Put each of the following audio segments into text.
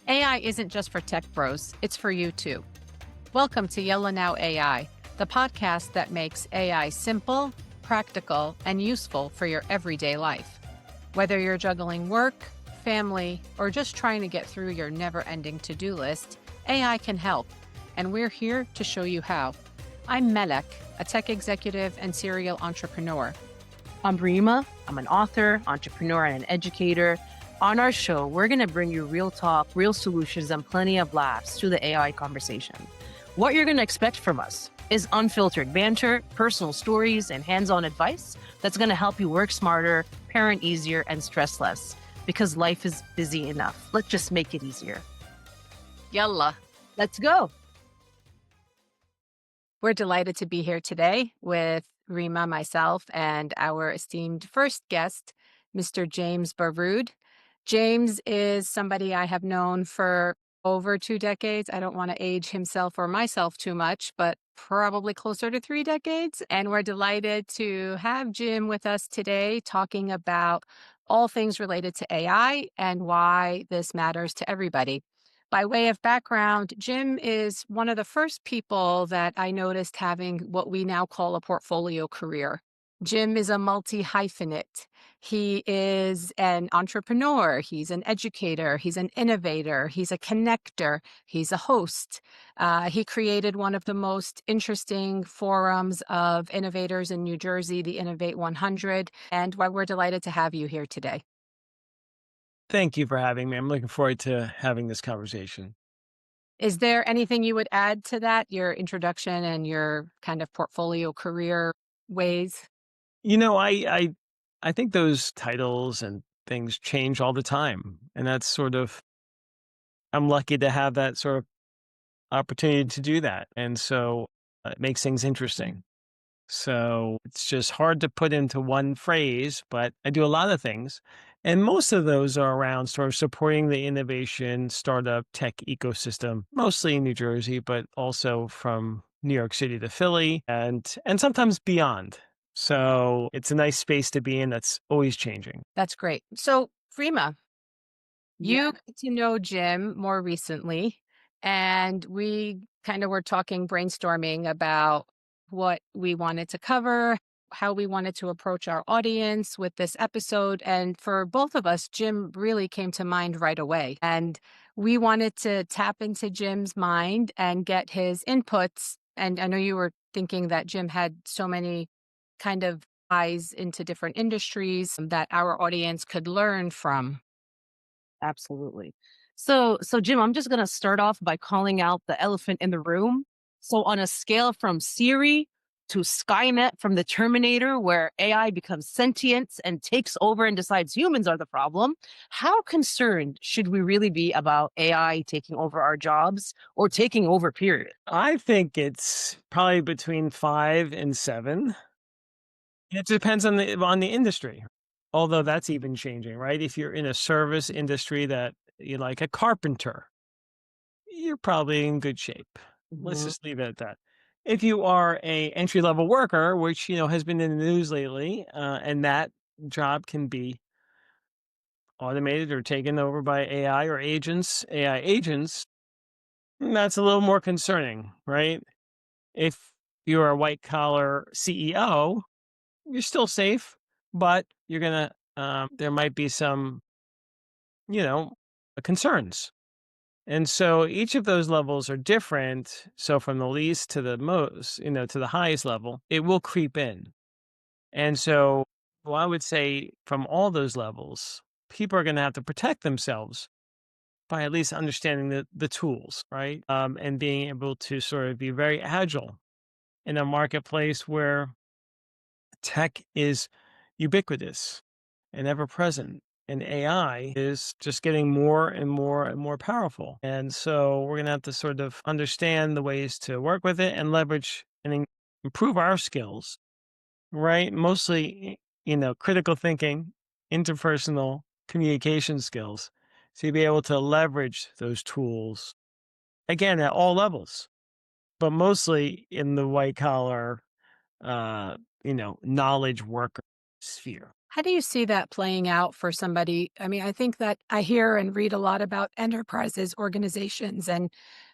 AI isn't just for tech bros, it's for you too. Welcome to Yellow Now AI, the podcast that makes AI simple, practical, and useful for your everyday life. Whether you're juggling work, family, or just trying to get through your never-ending to-do list, AI can help, and we're here to show you how. I'm Melek, a tech executive and serial entrepreneur. I'm Rima. I'm an author, entrepreneur, and an educator. On our show, we're going to bring you real talk, real solutions, and plenty of laughs to the AI conversation. What you're going to expect from us is unfiltered banter, personal stories, and hands-on advice that's going to help you work smarter, parent easier, and stress less, because life is busy enough. Let's just make it easier. Yalla. Let's go. We're delighted to be here today with Rima, myself, and our esteemed first guest, Mr. James Barrood. James is somebody I have known for over 2 decades. I don't want to age himself or myself too much, but probably closer to 3 decades. And we're delighted to have Jim with us today talking about all things related to AI and why this matters to everybody. By way of background, Jim is one of the first people that I noticed having what we now call a portfolio career. Jim is a multi-hyphenate. He is an entrepreneur. He's an educator. He's an innovator. He's a connector. He's a host. He created one of the most interesting forums of innovators in New Jersey, the Innovate 100. And why we're delighted to have you here today. Thank you for having me. I'm looking forward to having this conversation. Is there anything you would add to that, your introduction and your kind of portfolio career ways? You know, I think those titles and things change all the time, and that's sort of I'm lucky to have that sort of opportunity to do that, and so it makes things interesting. So it's just hard to put into one phrase, but I do a lot of things. And most of those are around sort of supporting the innovation startup tech ecosystem, mostly in New Jersey, but also from New York City to Philly and sometimes beyond. So it's a nice space to be in that's always changing. That's great. So, Rima, Yeah. you got to know Jim more recently, and we kind of were talking, brainstorming about what we wanted to cover, how we wanted to approach our audience with this episode. And for both of us, Jim really came to mind right away. And we wanted to tap into Jim's mind and get his inputs. And I know you were thinking that Jim had so many kind of eyes into different industries that our audience could learn from. Absolutely. So Jim, I'm just going to start off by calling out the elephant in the room. So on a scale from Siri to Skynet from the Terminator, where AI becomes sentient and takes over and decides humans are the problem, how concerned should we really be about AI taking over our jobs or taking over, period? I think it's probably between 5 and 7. It depends on the industry. Although that's even changing, right? If you're in a service industry that you like a carpenter, you're probably in good shape. Let's Mhm. just leave it at that. If you are a entry level worker, which has been in the news lately, and that job can be automated or taken over by AI or AI agents, that's a little more concerning, right? If you're a white collar CEO, you're still safe, but you're gonna there might be some you know, concerns. And so each of those levels are different. So from the least to the most, to the highest level, it will creep in. And so I would say from all those levels, people are going to have to protect themselves by at least understanding the tools, right? And being able to sort of be very agile in a marketplace where tech is ubiquitous and ever present. And AI is just getting more and more and more powerful. And so we're going to have to sort of understand the ways to work with it and leverage and improve our skills, right? Mostly, critical thinking, interpersonal communication skills to be able to leverage those tools again at all levels, but mostly in the white collar, knowledge worker sphere. How do you see that playing out for somebody? I mean, I think that I hear and read a lot about enterprises, organizations, and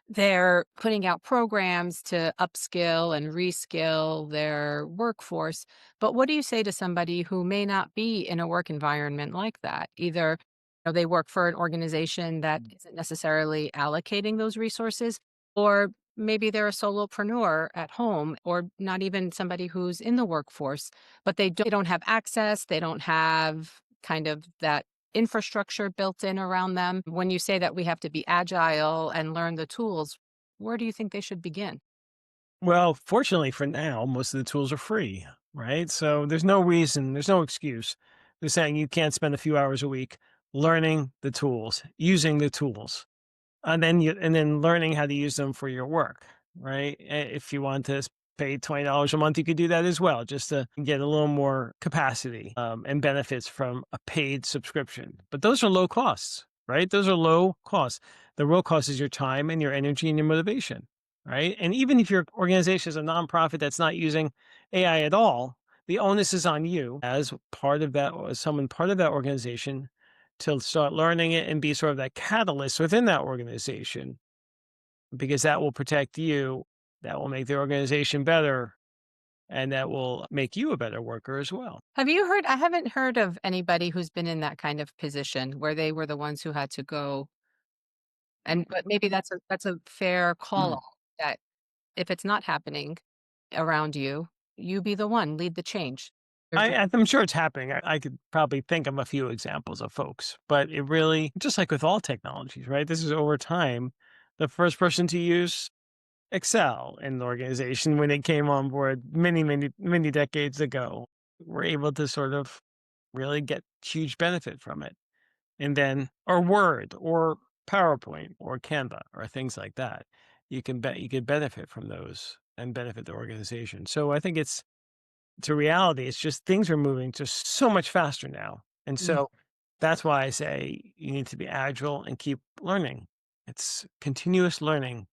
they're putting out programs to upskill and reskill their workforce. But what do you say to somebody who may not be in a work environment like that? Either they work for an organization that isn't necessarily allocating those resources, or maybe they're a solopreneur at home, or not even somebody who's in the workforce, but they don't have access, they don't have kind of that infrastructure built in around them. When you say that we have to be agile and learn the tools, where do you think they should begin? Well, fortunately for now, most of the tools are free, right? So there's no reason, there's no excuse. They're saying you can't spend a few hours a week learning the tools, using the tools. And then learning how to use them for your work, right? If you want to pay $20 a month, you could do that as well, just to get a little more capacity and benefits from a paid subscription. But those are low costs, right? Those are low costs. The real cost is your time and your energy and your motivation, right? And even if your organization is a nonprofit that's not using AI at all, the onus is on you as part of that, as someone part of that organization, to start learning it and be sort of that catalyst within that organization, because that will protect you, that will make the organization better, and that will make you a better worker as well. Have you heard? I haven't heard of anybody who's been in that kind of position where they were the ones who had to go. And but maybe that's a fair call Mm. out, that if it's not happening around you, you be the one, lead the change. There's I'm sure it's happening. I could probably think of a few examples of folks, but it really, just like with all technologies, right? This is over time. The first person to use Excel in the organization when it came on board many, many, many decades ago were able to sort of really get huge benefit from it. And then, or Word or PowerPoint or Canva or things like that. You can bet you could benefit from those and benefit the organization. So I think it's a reality. It's just things are moving just so much faster now. And Mm. so that's why I say you need to be agile and keep learning. It's continuous learning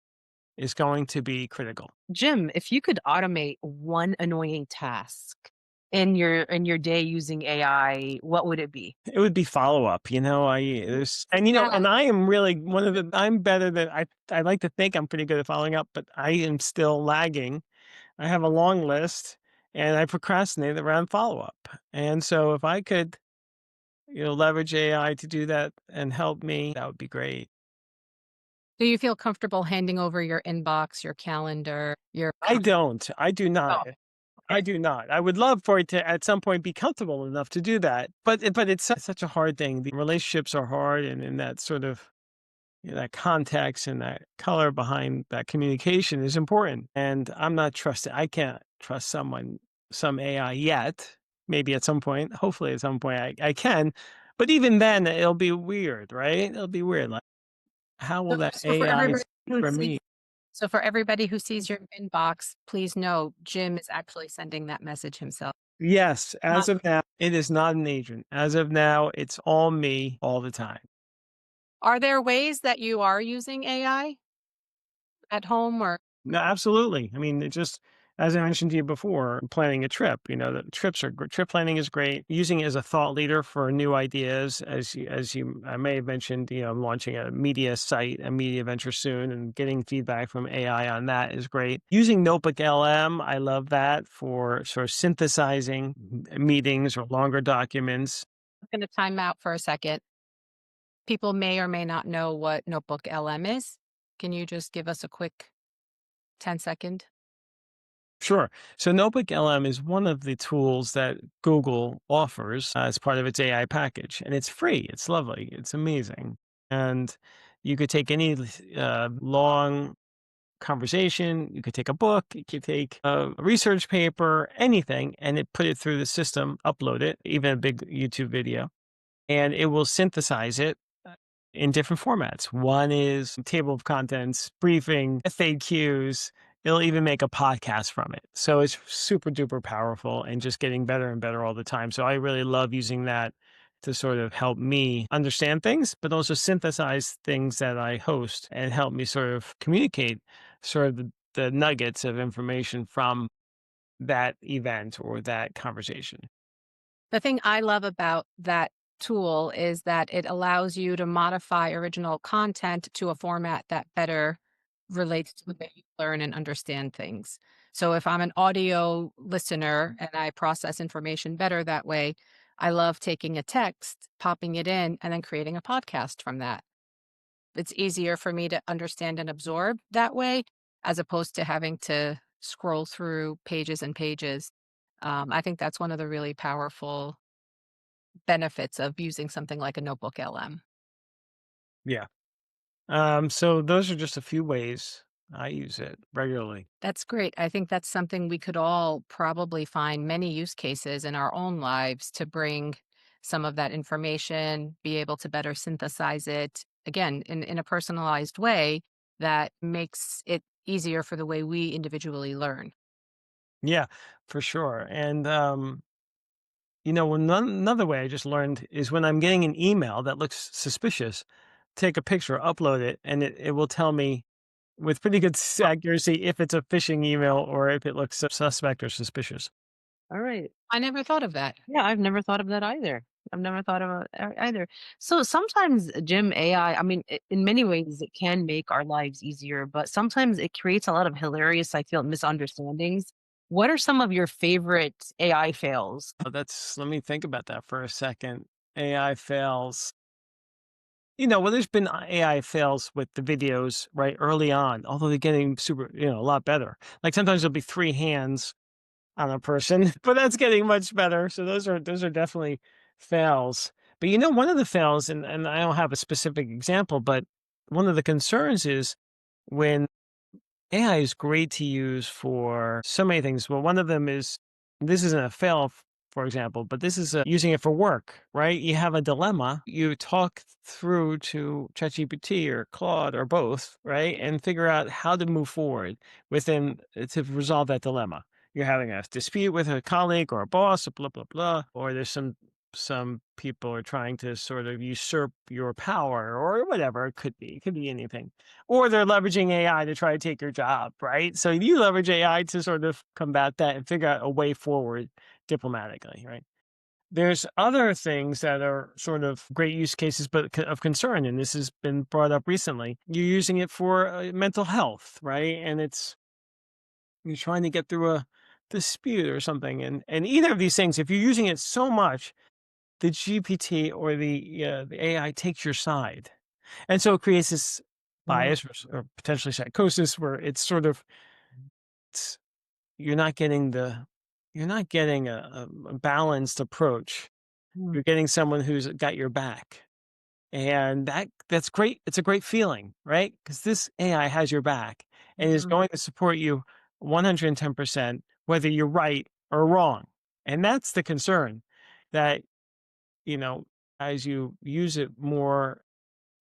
is going to be critical. Jim, if you could automate one annoying task in your day using AI, what would it be? It would be follow-up, Yeah. and I am really one of the I'm better than I like to think I'm pretty good at following up, but I am still lagging. I have a long list, and I procrastinate around follow-up. And so if I could, leverage AI to do that and help me, that would be great. Do you feel comfortable handing over your inbox, your calendar, your I don't. I do Oh, not. I okay. do not. I would love for it to at some point be comfortable enough to do that, but it's such a hard thing. The relationships are hard, and in that sort of that context and that color behind that communication is important. And I'm not trusted. I can't trust some AI yet. Maybe at some point, hopefully at some point I can. But even then, it'll be weird, right? It'll be weird. Like, how will So that so for AI everybody speak who for sees me? so for everybody who sees your inbox, please know Jim is actually sending that message himself. Yes, Not as of now, it is not an agent. As of now, it's all me all the time. Are there ways that you are using AI at home or No, absolutely. I mean, it just as I mentioned to you before, planning a trip, the trip planning is great. Using it as a thought leader for new ideas, as you I may have mentioned, I'm launching a media site, a media venture soon, and getting feedback from AI on that is great. Using Notebook LM, I love that for sort of synthesizing meetings or longer documents. I'm gonna time out for a second. People may or may not know what Notebook LM is. Can you just give us a quick 10-second? Sure. So Notebook LM is one of the tools that Google offers as part of its AI package, and it's free. It's lovely. It's amazing. And you could take any long conversation, you could take a book, you could take a research paper, anything, and it put it through the system, upload it, even a big YouTube video, and it will synthesize it in different formats. One is table of contents, briefing, FAQs. It'll even make a podcast from it. So it's super duper powerful and just getting better and better all the time. So I really love using that to sort of help me understand things, but also synthesize things that I host and help me sort of communicate sort of the nuggets of information from that event or that conversation. The thing I love about that tool is that it allows you to modify original content to a format that better relates to the way you learn and understand things. So if I'm an audio listener and I process information better that way, I love taking a text, popping it in, and then creating a podcast from that. It's easier for me to understand and absorb that way, as opposed to having to scroll through pages and pages. I think that's one of the really powerful benefits of using something like a notebook LM. Yeah. So those are just a few ways I use it regularly. That's great. I think that's something we could all probably find many use cases in our own lives to bring some of that information, be able to better synthesize it, again, in a personalized way that makes it easier for the way we individually learn. Yeah, for sure. And another way I just learned is when I'm getting an email that looks suspicious, take a picture, upload it, and it will tell me with pretty good accuracy if it's a phishing email or if it looks suspect or suspicious. All right. I never thought of that. Yeah, I've never thought of that either. I've never thought of it either. So sometimes, Jim, AI, I mean, in many ways, it can make our lives easier, but sometimes it creates a lot of hilarious, I feel, misunderstandings. What are some of your favorite AI fails? Let me think about that for a second. AI fails. Well, there's been AI fails with the videos right early on, although they're getting super, a lot better. Like sometimes there'll be three hands on a person, but that's getting much better. So those are definitely fails. But one of the fails, and I don't have a specific example, but one of the concerns is when AI is great to use for so many things. Well, one of them is this isn't a fail, for example, but this is using it for work, right? You have a dilemma, you talk through to ChatGPT or Claude or both, right? And figure out how to move forward within to resolve that dilemma. You're having a dispute with a colleague or a boss, blah, blah, blah, or there's some people are trying to sort of usurp your power or whatever it could be. It could be anything or they're leveraging AI to try to take your job, right? So you leverage AI to sort of combat that and figure out a way forward diplomatically, right? There's other things that are sort of great use cases, but of concern, and this has been brought up recently. You're using it for mental health, right? And you're trying to get through a dispute or something, and either of these things, if you're using it so much, the GPT or the AI takes your side, and so it creates this Mm, bias or potentially psychosis where it's sort of it's, you're not getting a balanced approach. mm, You're getting someone who's got your back. And that's great. It's a great feeling, right? Because this AI has your back and is mm, going to support you 110%, whether you're right or wrong. And that's the concern that, you know, as you use it more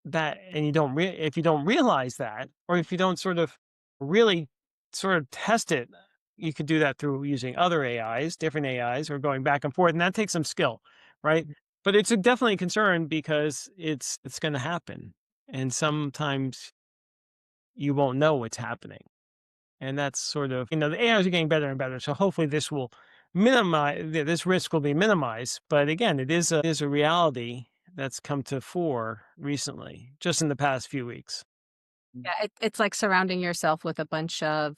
that and if you don't realize that, or if you don't sort of really sort of test it, you could do that through using other AIs, different AIs, or going back and forth, and that takes some skill, right? But it's definitely a concern because it's going to happen, and sometimes you won't know what's happening, and that's sort of the AIs are getting better and better. So hopefully this will minimize this risk will be minimized. But again, it is a reality that's come to fore recently, just in the past few weeks. mm. Yeah, it's like surrounding yourself with a bunch of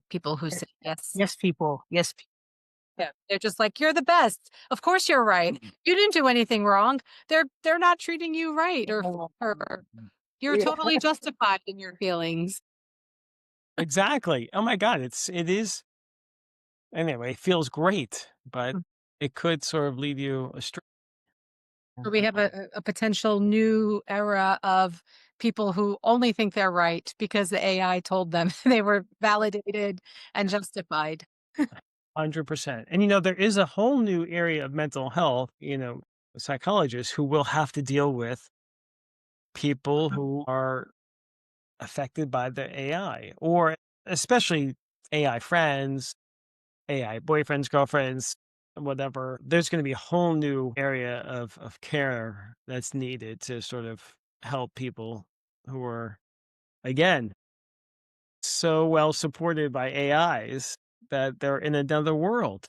people who Yes, say yes. yes, people. Yes. Yeah, they're just like, "You're the best. Of course you're right. You didn't do anything wrong. They're not treating you right or you're Yeah. totally justified in your feelings." Exactly. Oh my god, it is anyway, it feels great, but it could sort of lead you astray. So we have a potential new era of people who only think they're right because the AI told them they were validated and justified. 100%. And there is a whole new area of mental health, psychologists who will have to deal with people who are affected by the AI or especially AI friends, AI boyfriends, girlfriends, whatever. There's going to be a whole new area of care that's needed to sort of help people who are, again, so well supported by AIs that they're in another world.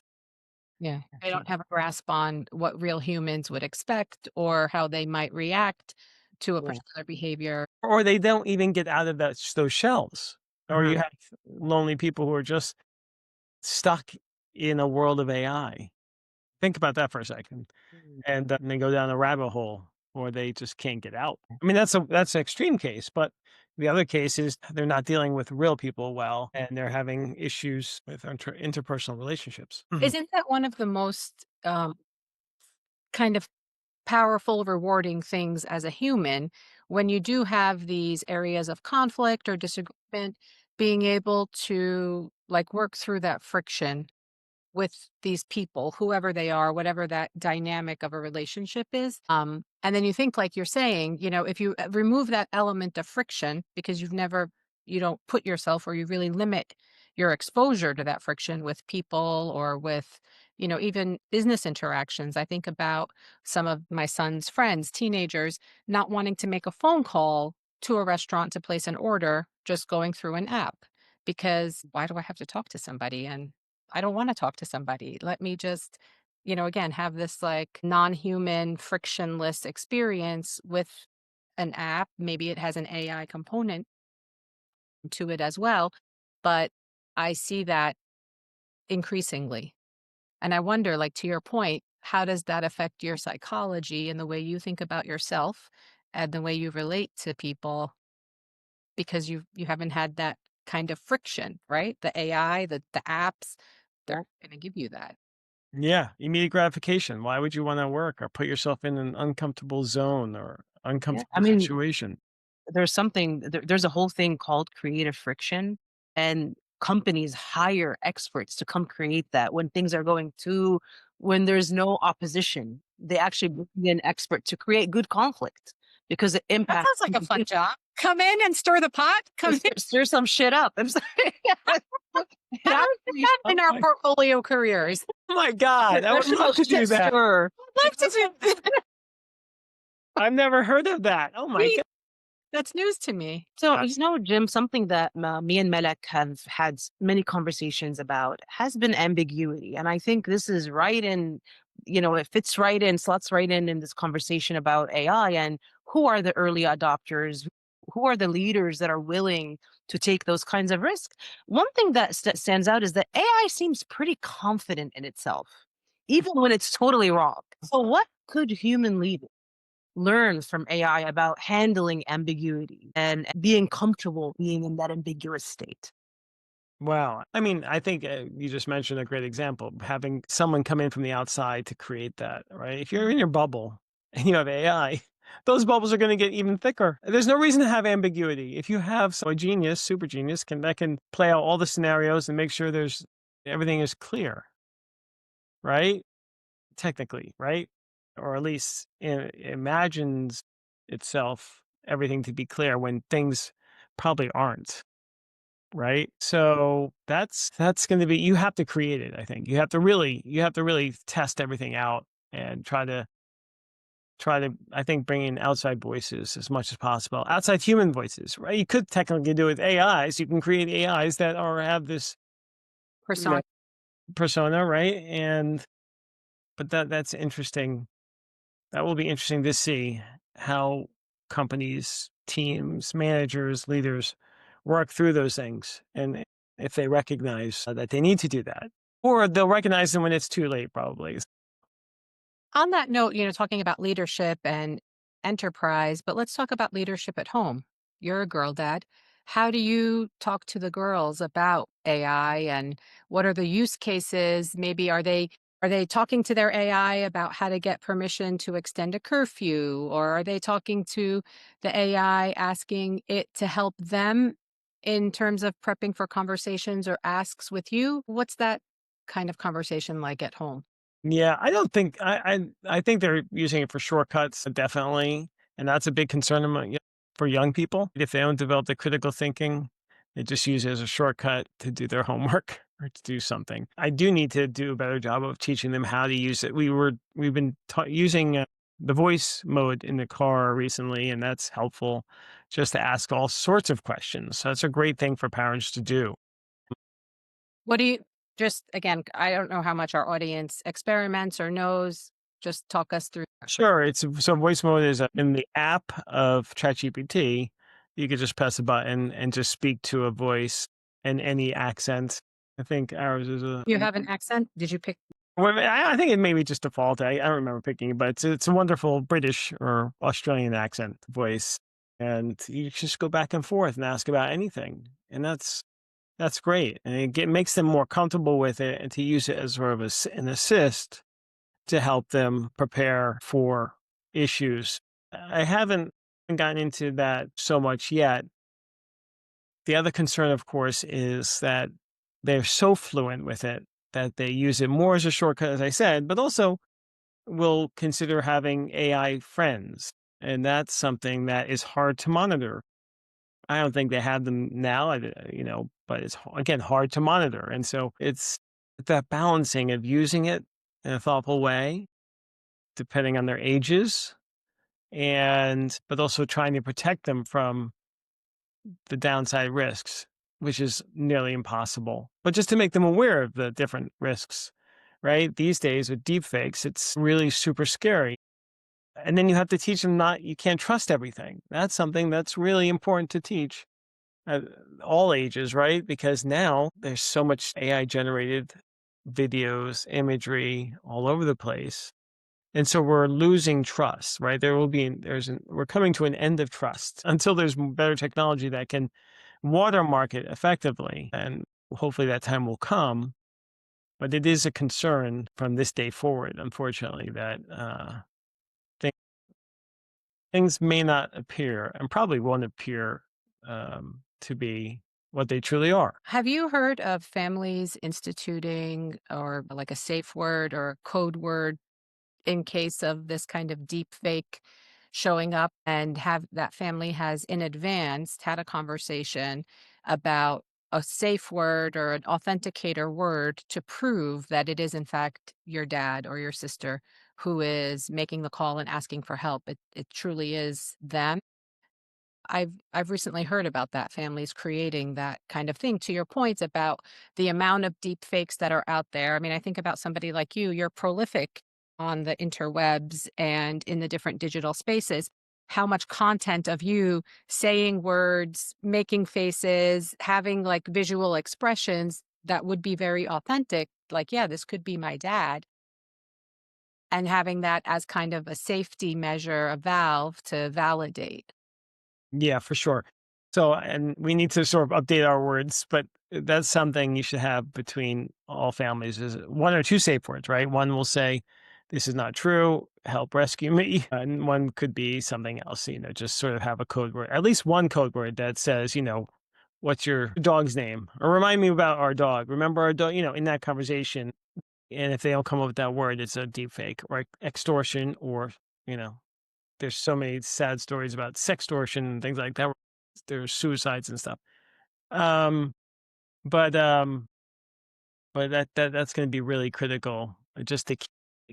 Yeah. They don't have a grasp on what real humans would expect or how they might react to a Yeah. particular behavior. Or they don't even get out of those shells. Or you Mhm. have lonely people who are just stuck in a world of AI. Think about that for a second. Mm. And then they go down a rabbit hole or they just can't get out. I mean, that's an extreme case, but the other case is they're not dealing with real people well and they're having issues with interpersonal relationships. Mhm. Isn't that one of the most kind of powerful, rewarding things as a human when you do have these areas of conflict or disagreement, being able to like work through that friction with these people, whoever they are, whatever that dynamic of a relationship is. And then you think, like you're saying, if you remove that element of friction because you don't put yourself or you really limit your exposure to that friction with people or with, even business interactions. I think about some of my son's friends, teenagers, not wanting to make a phone call to a restaurant to place an order, just going through an app because why do I have to talk to somebody? And I don't want to talk to somebody. Let me just, again, have this like non human, frictionless experience with an app. Maybe it has an AI component to it as well. But I see that increasingly. And I wonder, like, to your point, how does that affect your psychology and the way you think about yourself and the way you relate to people because you haven't had that kind of friction, right? The AI, the apps, they're going to give you that. Yeah, immediate gratification. Why would you want to work or put yourself in an uncomfortable zone or Yeah. I uncomfortable mean, situation? there's a whole thing called creative friction, and companies hire experts to come create that when there's no opposition. They actually bring in expert to create good conflict because it That impacts sounds like a fun job. Come in and stir the pot. Come in. stir some shit up. I'm sorry. It How do we get actually that in our portfolio careers? Oh my God, I would professional love to do shit that. stirrer. Love to do I've never heard of that. Oh my me. God. That's news to me. So, Jim, something that me and Melek have had many conversations about has been ambiguity. And I think this is right in, it fits right in, slots right in this conversation about AI and who are the early adopters, who are the leaders that are willing to take those kinds of risks. One thing that stands out is that AI seems pretty confident in itself, even when it's totally wrong. So, what could human leaders learn from AI about handling ambiguity and being comfortable being in that ambiguous state? Wow. I mean, I think you just mentioned a great example, having someone come in from the outside to create that, right? If you're in your bubble and you have AI, those bubbles are going to get even thicker. There's no reason to have ambiguity. If you have a genius, super genius, that can play out all the scenarios and make sure there's everything is clear, right? Technically, right? Or at least imagines itself everything to be clear when things probably aren't. Right? So that's gonna be you have to create it, I think. You have to really test everything out and try to, I think, bring in outside voices as much as possible. Outside human voices, right? You could technically do it with AIs. You can create AIs that have this, you know, Persona. persona, right? But that's interesting. That will be interesting to see how companies, teams, managers, leaders work through those things and if they recognize that they need to do that. Or they'll recognize them when it's too late, probably. On that note, talking about leadership and enterprise, but let's talk about leadership at home. You're a girl dad. How do you talk to the girls about AI and what are the use cases? Maybe are they talking to their AI about how to get permission to extend a curfew or are they talking to the AI asking it to help them in terms of prepping for conversations or asks with you? What's that kind of conversation like at home? Yeah, I don't think I think they're using it for shortcuts, definitely, and that's a big concern for young people. If they don't develop the critical thinking, they just use it as a shortcut to do their homework or to do something. I do need to do a better job of teaching them how to use it. We've been using the voice mode in the car recently, and that's helpful just to ask all sorts of questions. So that's a great thing for parents to do. What do you Just again, I don't know how much our audience experiments or knows. Just talk us through that quick. Sure. It's so voice mode is in the app of ChatGPT. You could just press a button and just speak to a voice in any accent. I think ours is a. You have an accent? Did you pick? Well, I think it may be just default. I don't remember picking it, but it's a wonderful British or Australian accent voice, and you just go back and forth and ask about anything, and that's great, and makes them more comfortable with it, and to use it as sort of an assist to help them prepare for issues. I haven't gotten into that so much yet. The other concern, of course, is that they're so fluent with it that they use it more as a shortcut, as I said, but also will consider having AI friends. And that's something that is hard to monitor. I don't think they have them now, but it's again hard to monitor. And so it's that balancing of using it in a thoughtful way, depending on their ages, and but also trying to protect them from the downside risks, which is nearly impossible. But just to make them aware of the different risks, right? These days with deepfakes, it's really super scary. And then you have to teach them you can't trust everything. That's something that's really important to teach at all ages, right? Because now there's so much AI generated videos, imagery all over the place. And so we're losing trust, right? We're coming to an end of trust until there's better technology that can watermark it effectively. And hopefully that time will come. But it is a concern from this day forward, unfortunately, that thi- things may not appear and probably won't appear to be what they truly are. Have you heard of families instituting or like a safe word or a code word in case of this kind of deep fake showing up, and have that family has in advance had a conversation about a safe word or an authenticator word to prove that it is in fact your dad or your sister who is making the call and asking for help? It truly is them. I've recently heard about that, families creating that kind of thing. To your points about the amount of deep fakes that are out there. I mean, I think about somebody like you, you're prolific on the interwebs and in the different digital spaces. How much content of you saying words, making faces, having like visual expressions that would be very authentic, like, yeah, this could be my dad, and having that as kind of a safety measure, a valve to validate. Yeah, for sure. So, and we need to sort of update our words, but that's something you should have between all families is one or two safe words, right? One will say, "This is not true. Help rescue me." And one could be something else, just sort of have a code word, at least one code word that says, "What's your dog's name?" Or remind me about our dog. Remember our dog, in that conversation. And if they don't come up with that word, it's a deep fake or extortion or, you know, there's so many sad stories about sextortion and things like that. There's suicides and stuff. Um, but um, but that's going to be really critical, just to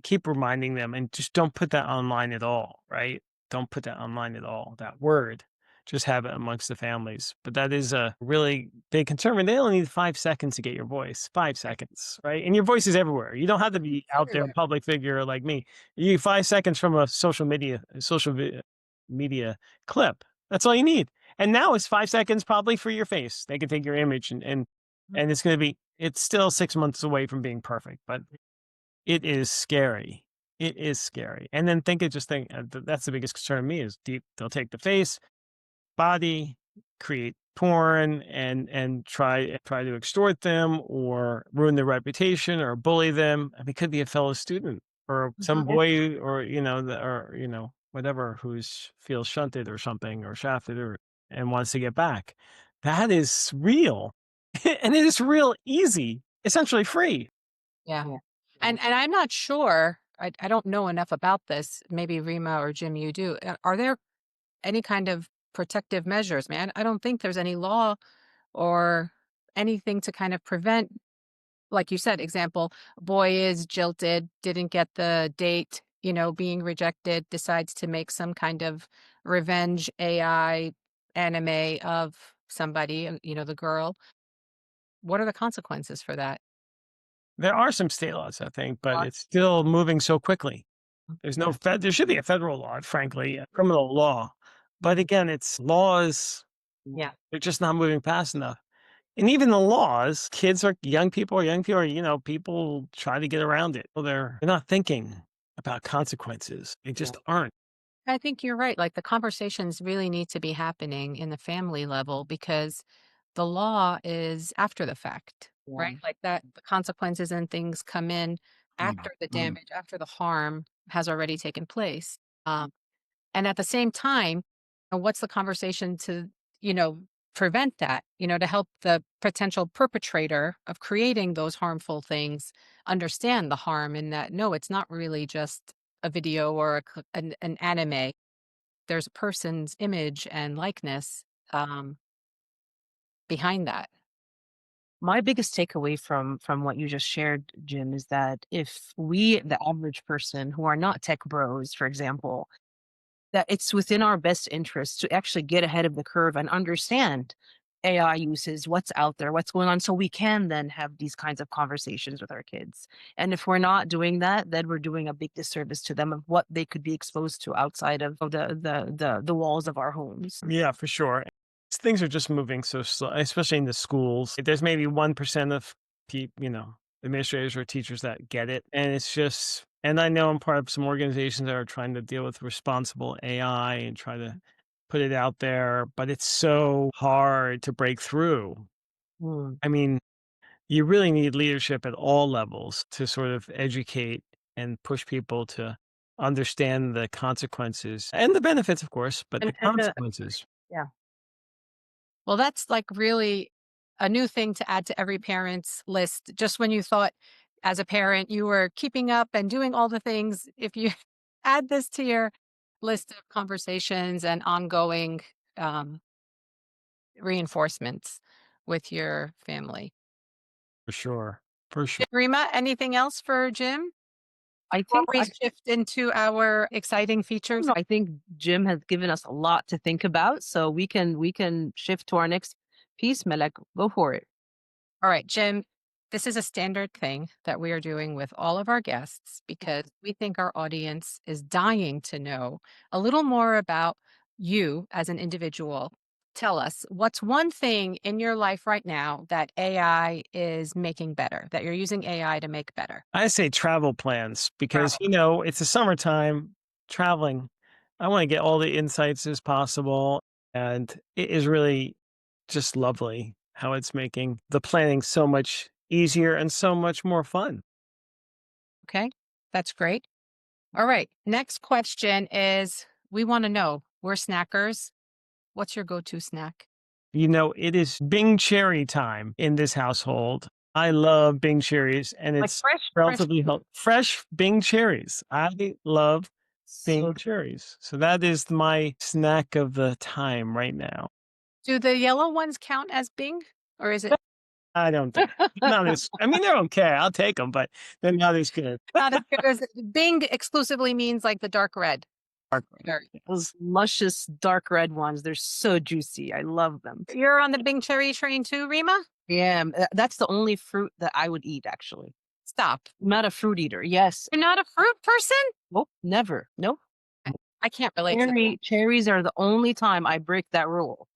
keep reminding them, and just don't put that online at all, right? Don't put that online at all. That word, just have it amongst the families. But that is a really big concern. And they only need 5 seconds to get your voice. 5 seconds, right? And your voice is everywhere. You don't have to be out there, a Everywhere. public figure like me. You need 5 seconds from a social media clip. That's all you need. And now it's 5 seconds probably for your face. They can take your image and it's still 6 months away from being perfect, but it is scary. It is scary. And then that's the biggest concern to me is they'll take the face, body, create porn and try to extort them or ruin their reputation or bully them. I mean, it could be a fellow student or some boy or whatever who's feels shunted or something or shafted or and wants to get back. That is real. And it is real easy, essentially free. Yeah. And I'm not sure, I don't know enough about this, maybe Rima or Jim, you do. Are there any kind of protective measures? Man, I don't think there's any law or anything to kind of prevent, like you said, example, boy is jilted, didn't get the date, being rejected, decides to make some kind of revenge AI anime of somebody, the girl. What are the consequences for that? There are some state laws, I think, but Uh, it's still moving so quickly. There's no there should be a federal law, frankly, a criminal law. But again, it's laws, Yeah. they're just not moving fast enough. And even the laws, young people are, people try to get around it. Well, they're not thinking about consequences. They Yeah. just aren't. I think you're right. Like the conversations really need to be happening in the family level because the law is after the fact, Yeah. right? Like that, the consequences and things come in after the damage, after the harm has already taken place. And at the same time, what's the conversation to, you know, prevent that, to help the potential perpetrator of creating those harmful things understand the harm and that, no, it's not really just a video or an anime. There's a person's image and likeness behind that. My biggest takeaway from what you just shared, Jim, is that if we, the average person who are not tech bros, for example, that it's within our best interest to actually get ahead of the curve and understand AI uses, what's out there, what's going on, so we can then have these kinds of conversations with our kids. And if we're not doing that, then we're doing a big disservice to them of what they could be exposed to outside of the walls of our homes. Yeah, for sure. Things are just moving so slow, especially in the schools. There's maybe 1% of administrators or teachers that get it. And it's just, and I know I'm part of some organizations that are trying to deal with responsible AI and try to put it out there, but it's so hard to break through. Mm. I mean, you really need leadership at all levels to sort of educate and push people to understand the consequences and the benefits, of course, but the And consequences. yeah. Well, that's like really a new thing to add to every parent's list. Just when you thought as a parent you were keeping up and doing all the things, if you add this to your list of conversations and ongoing um, reinforcements with your family. For sure. For sure. Rima, anything else for Jim I before think we I shift into our exciting features? I think Jim has given us a lot to think about, so we can shift to our next piece. Melek, go for it. All right, Jim, this is a standard thing that we are doing with all of our guests because we think our audience is dying to know a little more about you as an individual. Tell us what's one thing in your life right now that AI is making better, that you're using AI to make better? I say travel plans because, Travel. it's the summertime traveling. I want to get all the insights as possible. And it is really just lovely how it's making the planning so much easier and so much more fun. Okay, that's great. All right, next question is we want to know we're snackers. What's your go to snack? It is Bing cherry time in this household. I love Bing cherries and Like it's fresh. relatively fresh Bing cherries. I love So Bing cherries. So that is my snack of the time right now. Do the yellow ones count as Bing or is it I don't think not as I mean, they're okay, I'll take them, but they're not as good. not as good as Bing exclusively means like the dark red. Dark Very. those luscious dark red ones, they're so juicy. I love them. You're on the Bing cherry train too, Rima? Yeah, that's the only fruit that I would eat actually. Stop. I'm not a fruit eater. Yes. You're not a fruit person? Nope, never. Nope. I can't relate to that. Cherries are the only time I break that rule.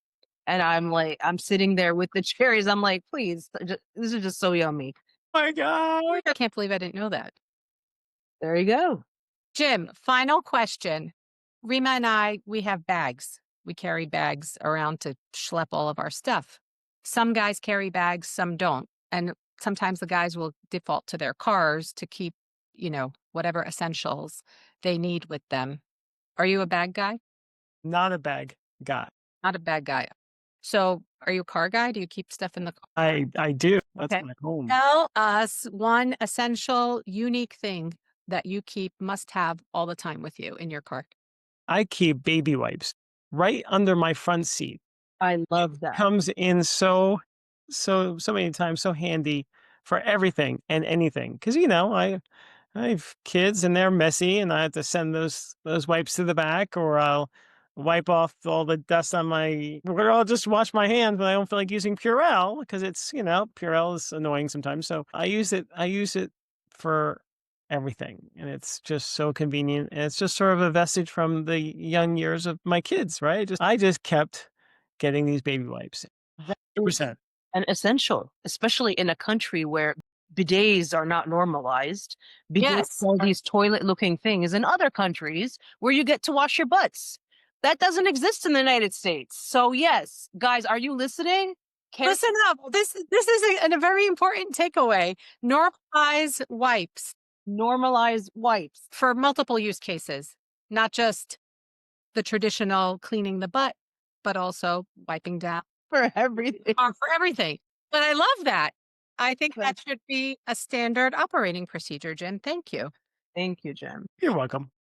And I'm like, I'm sitting there with the cherries. I'm like, please, this is just so yummy. My god. I can't believe I didn't know that. There you go. Jim, final question. Rima and I, we have bags. We carry bags around to schlep all of our stuff. Some guys carry bags, some don't. And sometimes the guys will default to their cars to keep, whatever essentials they need with them. Are you a bag guy? Not a bag guy. Not a bag guy. So are you a car guy? Do you keep stuff in the car? I do. That's Okay. my home. Tell us one essential, unique thing that you keep must have all the time with you in your car. I keep baby wipes right under my front seat. I love that. Comes in so many times, so handy for everything and anything. Because I have kids and they're messy, and I have to send those wipes to the back, or I'll wipe off all the dust on my, or I'll just wash my hands when I don't feel like using Purell because it's, Purell is annoying sometimes. So I use it for everything. And it's just so convenient. And it's just sort of a vestige from the young years of my kids, right? I just kept getting these baby wipes. That is 100%. an essential, especially in a country where bidets are not normalized. Bidets Yes. are these toilet-looking things in other countries where you get to wash your butts. That doesn't exist in the United States. So yes, guys, are you listening? Listen up. This is a very important takeaway. Normalize wipes Normalize wipes for multiple use cases, not just the traditional cleaning the butt, but also wiping down for everything. for everything. But I love that. I think that should be a standard operating procedure, Jim. Thank you. Thank you, Jim. You're welcome.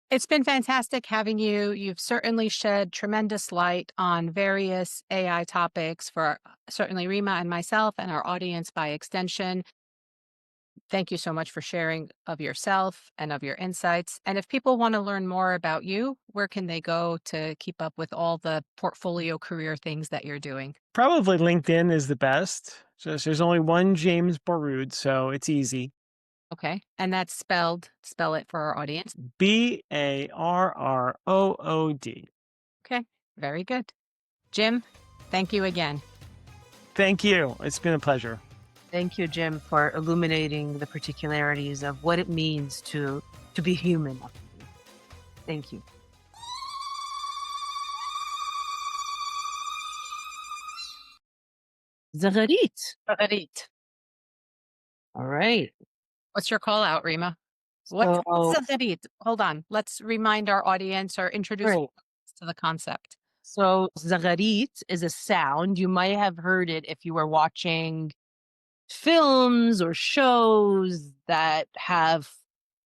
It's been fantastic having you. You've certainly shed tremendous light on various AI topics for certainly Rima and myself and our audience by extension. Thank you so much for sharing of yourself and of your insights. And if people want to learn more about you, where can they go to keep up with all the portfolio career things that you're doing? Probably LinkedIn is the best. Just there's only one James Barrood, so it's easy. Okay. And that's spell it for our audience. Barrood. Okay. Very good. Jim, thank you again. Thank you. It's been a pleasure. Thank you, Jim, for illuminating the particularities of what it means to be human. Thank you. Zagharit. Farit. All right. What's your call out, Rima? What's So, Farit? Hold on. Let's remind our audience or introduce great. to the concept. So Zagharit is a sound. You might have heard it if you were watching films or shows that have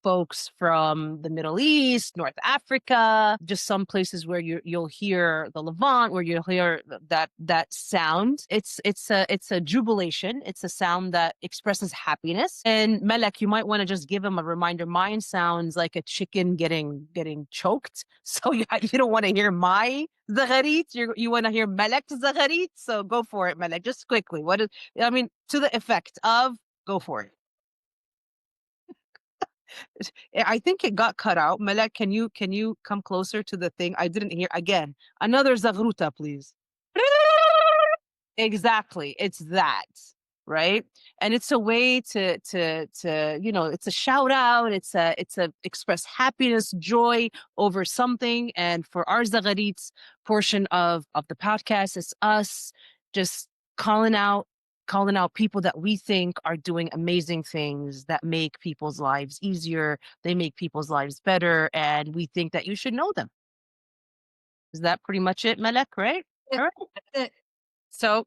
folks from the Middle East, North Africa, just some places where you'll hear the Levant, where you'll hear that sound. It's a jubilation. It's a sound that expresses happiness. And Melek, you might want to just give him a reminder. Mine sounds like a chicken getting choked. So you don't want to hear my Zagharit. You want to hear Melek's Zagharit. So go for it, Melek. Just quickly. To the effect of, go for it. I think it got cut out. Malek, can you come closer to the thing? I didn't hear again. Another Zaghruta, please. Exactly. It's that, right? And it's a way to it's a shout out. It's a express happiness, joy over something. And for our Zagharit's portion of the podcast, it's us just calling out people that we think are doing amazing things that make people's lives easier, they make people's lives better, and we think that you should know them. Is that pretty much it, Malek, right? All right. That's it. So,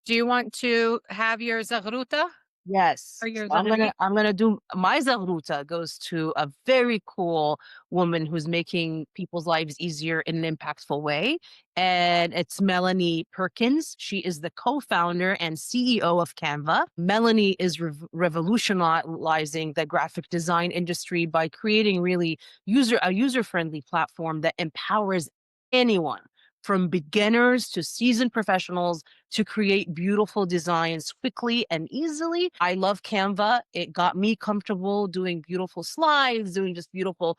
do you want to have your Zagruta? Yes. Or your So Zagharit? I'm gonna do my Zagruta goes to a very cool woman who's making people's lives easier in an impactful way. And it's Melanie Perkins. She is the co-founder and CEO of Canva. Melanie is revolutionizing the graphic design industry by creating really user-friendly platform that empowers anyone from beginners to seasoned professionals to create beautiful designs quickly and easily. I love Canva. It got me comfortable doing beautiful slides, doing just beautiful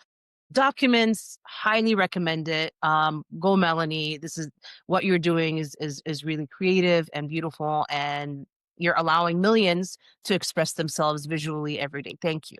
documents. Highly recommend it. Go Melanie. This is what you're doing is really creative and beautiful, and you're allowing millions to express themselves visually every day. Thank you.